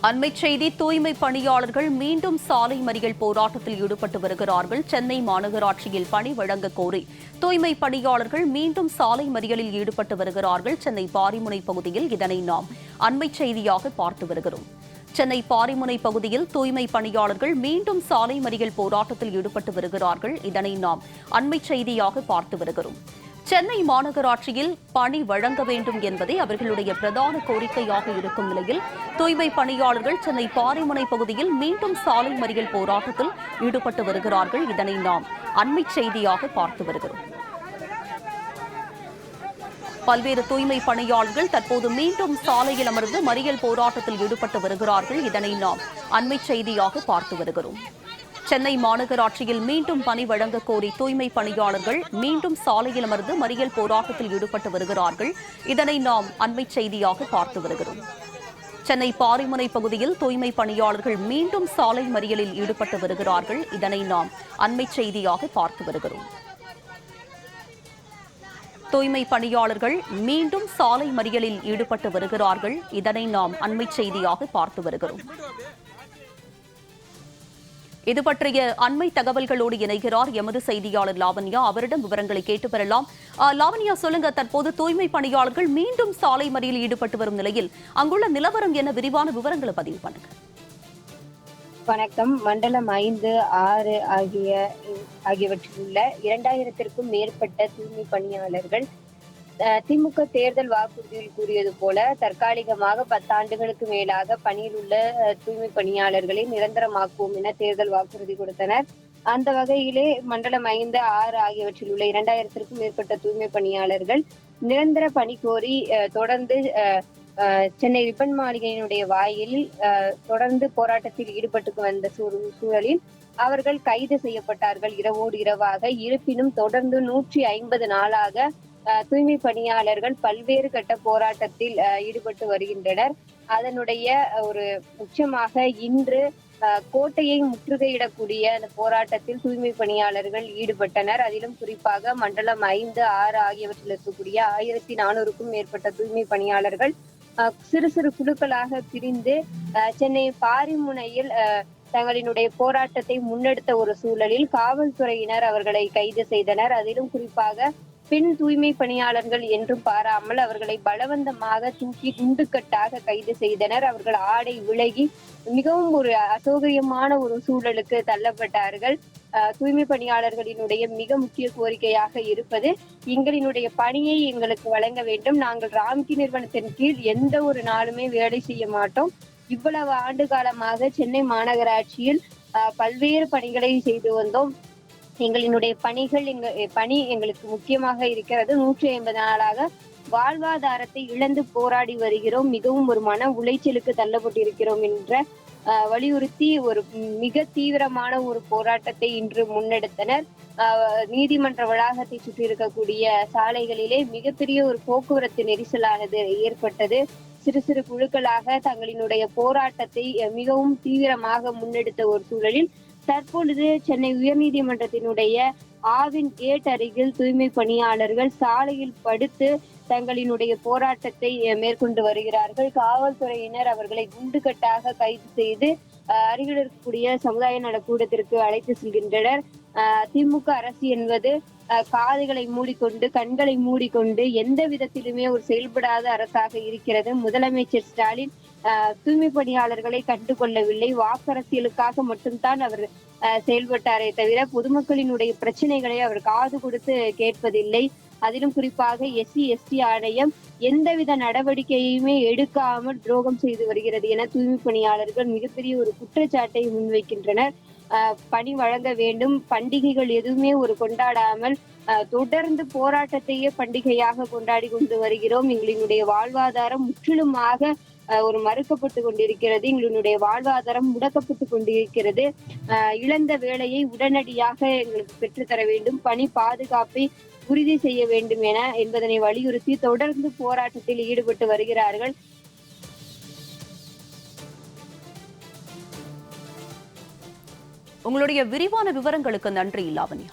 அண்மைச் செய்தி தூய்மை பணியாளர்கள் மீண்டும் சாலை மறியல் போராட்டத்தில் ஈடுபட்டு வருகிறார்கள். சென்னை மாநகராட்சியில் பணி வழங்க கோரி தூய்மை பணியாளர்கள் மீண்டும் சாலை மறியலில் ஈடுபட்டு வருகிறார்கள். சென்னை பாரிமுனை பகுதியில் இதனை நாம் அண்மைச் செய்தியாக பார்த்து வருகிறோம். சென்னை பாரிமுனை பகுதியில் தூய்மை பணியாளர்கள் மீண்டும் சாலை மறியல் போராட்டத்தில் ஈடுபட்டு வருகிறார்கள். இதனை நாம் அண்மைச் செய்தியாக பார்த்து வருகிறோம். சென்னை மாநகராட்சியில் பணி வழங்க வேண்டும் என்பதே அவர்களுடைய பிரதான கோரிக்கையாக இருக்கும் நிலையில் தூய்மை பணியாளர்கள் சென்னை பாரிமுனை பகுதியில் மீண்டும் சாலை மறியல் போராட்டத்தில் ஈடுபட்டு வருகிறார்கள். இதனை நாம் அண்மைச் செய்தியாக பார்த்து வருகிறோம். பல்வேறு தூய்மை பணியாளர்கள் தற்போது மீண்டும் சாலையில் அமர்ந்து மறியல் போராட்டத்தில் ஈடுபட்டு வருகிறார்கள். இதனை நாம் அண்மைச் செய்தியாக பார்த்து வருகிறோம். சென்னை மாநகராட்சியில் மீண்டும் பணி வழங்க கோரி தூய்மை பணியாளர்கள் மீண்டும் சாலையில் அமர்ந்து மறியல் போராட்டத்தில் ஈடுபட்டு வருகிறார்கள். இதனை நாம் அண்மைச் செய்தியாக பார்த்து வருகிறோம். சென்னை பாரிமுனை பகுதியில் தூய்மை பணியாளர்கள் மீண்டும் சாலை மறியலில் ஈடுபட்டு வருகிறார்கள். இதனை நாம் அண்மைச் செய்தியாக பார்த்து வருகிறோம். தூய்மை பணியாளர்கள் மீண்டும் சாலை மறியலில் ஈடுபட்டு வருகிறார்கள். இதனை நாம் அண்மைச் செய்தியாக பார்த்து வருகிறோம். இது பற்றிய அண்மை தகவல்களோடு இணைகிறார் எமது செய்தியாளர் லாவண்யா. அவரிடம் விவரங்களை கேட்டு பெறலாம். லாவண்யா, சொல்லுங்க, தற்போது தூய்மை பணியாளர்கள் மீண்டும் சாலை மறியலில் ஈடுபட்டு வரும் நிலையில் அங்குள்ள நிலவரம் என்ன? விரிவான விவரங்களை பதிவு பண்ணுங்க. வணக்கம். மண்டலம் 5, 6 ஆகியவற்றில் உள்ள 2000த்திற்கும் மேற்பட்ட தூய்மை பணியாளர்கள் திமுக தேர்தல் வாக்குறுதியில் கூறியது போல தற்காலிகமாக 10 ஆண்டுகளுக்கு மேலாக பணியில் உள்ள தூய்மை பணியாளர்களை நிரந்தரமாக்குவோம் என தேர்தல் வாக்குறுதி கொடுத்தனர். அந்த வகையிலே மண்டலம் 5, 6 ஆகியவற்றில் உள்ள 2000த்திற்கும் மேற்பட்ட தூய்மை பணியாளர்கள் நிரந்தர பணி கோரி தொடர்ந்து சென்னை ரிப்பன் மாளிகையினுடைய வாயிலில் தொடர்ந்து போராட்டத்தில் ஈடுபட்டு வந்த சூழலில் அவர்கள் கைது செய்யப்பட்டார்கள் இரவோடு இரவாக. இருப்பினும் தொடர்ந்து 150 நாளாக தூய்மை பணியாளர்கள் பல்வேறு கட்ட போராட்டத்தில் ஈடுபட்டு வருகின்றனர். அதனுடைய ஒரு உச்சமாக இன்று கோட்டையை முற்றுகையிடக்கூடிய அந்த போராட்டத்தில் தூய்மை பணியாளர்கள் ஈடுபட்டனர். அதிலும் குறிப்பாக மண்டலம் 5, 6 ஆகியவற்றில் இருக்கக்கூடிய 1400க்கும் மேற்பட்ட தூய்மை பணியாளர்கள் சிறு சிறு குழுக்களாக பிரிந்து சென்னை பாரிமுனையில் தங்களினுடைய போராட்டத்தை முன்னெடுத்த ஒரு சூழலில் காவல்துறையினர் அவர்களை கைது செய்தனர். அதிலும் குறிப்பாக பெண் தூய்மை பணியாளர்கள் என்றும் பாராமல் அவர்களை பலவந்தமாக தூக்கி குண்டுக்கட்டாக கைது செய்தனர். அவர்கள் ஆடை விலகி மிகவும் ஒரு அசௌகரியமான ஒரு சூழலுக்கு தள்ளப்பட்டார்கள். தூய்மை பணியாளர்களினுடைய மிக முக்கிய கோரிக்கையாக இருப்பது, எங்களினுடைய பணியை எங்களுக்கு வழங்க வேண்டும். நாங்கள் ராம்கி நிறுவனத்தின் கீழ் எந்த ஒரு நாளுமே வேலை செய்ய மாட்டோம். இவ்வளவு ஆண்டு காலமாக சென்னை மாநகராட்சியில் பல்வேறு பணிகளை செய்து வந்தோம். எங்களினுடைய பணி எங்களுக்கு முக்கியமாக இருக்கிறது. 150 நாளாக வாழ்வாதாரத்தை இழந்து போராடி வருகிறோம். மிகவும் ஒரு மன உளைச்சலுக்கு தள்ளப்பட்டிருக்கிறோம் என்ற வலியுறுத்தி ஒரு மிக தீவிரமான ஒரு போராட்டத்தை இன்று முன்னெடுத்தனர். நீதிமன்ற வளாகத்தை சுற்றி இருக்கக்கூடிய சாலைகளிலே மிகப்பெரிய ஒரு போக்குவரத்து நெரிசலானது ஏற்பட்டது. சிறு சிறு குழுக்களாக தங்களினுடைய போராட்டத்தை மிகவும் தீவிரமாக முன்னெடுத்த ஒரு சூழலில் தற்பொழுது சென்னை உயர்நீதிமன்றத்தினுடைய ஆவின் கேட் அருகில் தூய்மை பணியாளர்கள் சாலையில் படுத்து தங்களினுடைய போராட்டத்தை மேற்கொண்டு வருகிறார்கள். காவல்துறையினர் அவர்களை குண்டுகட்டாக கைது செய்து அருகில் இருக்கக்கூடிய சமுதாய நலக்கூடத்திற்கு அழைத்து செல்கின்றனர். திமுக அரசு என்பது காதுகளை மூடிக்கொண்டு கண்களை மூடிக்கொண்டு எந்த விதத்திலுமே ஒரு செயல்படாத அரசாக இருக்கிறது. முதலமைச்சர் ஸ்டாலின் தூய்மை பணியாளர்களை கண்டுகொள்ளவில்லை. வாக்கரசியலுக்காக மட்டும்தான் அவர் செயல்பட்டாரே தவிர பொதுமக்களினுடைய பிரச்சனைகளை அவர் காது கொடுத்து கேட்பதில்லை. அதிலும் குறிப்பாக SC/ST ஆணையம் எந்தவித நடவடிக்கையுமே எடுக்காமல் துரோகம் செய்து வருகிறது என தூய்மை பணியாளர்கள் மிகப்பெரிய ஒரு குற்றச்சாட்டை முன்வைக்கின்றனர். பணி வழங்க வேண்டும். பண்டிகைகள் எதுவுமே ஒரு கொண்டாடாமல் தொடர்ந்து போராட்டத்தையே பண்டிகையாக கொண்டாடி கொண்டு வருகிறோம். எங்களினுடைய வாழ்வாதாரம் முற்றிலுமாக ஒரு மறுக்கப்பட்டு கொண்டிருக்கிறது. எங்களுடைய வாழ்வாதாரம் முடக்கப்பட்டு கொண்டிருக்கிறது. இழந்த வேலையை உடனடியாக எங்களுக்கு பெற்றுத்தர வேண்டும். பணி பாதுகாப்பை உறுதி செய்ய வேண்டும் என்பதனை வலியுறுத்தி தொடர்ந்து போராட்டத்தில் ஈடுபட்டு வருகிறார்கள். உங்களுடைய விரிவான விவரங்களுக்கு நன்றி லாவண்யா.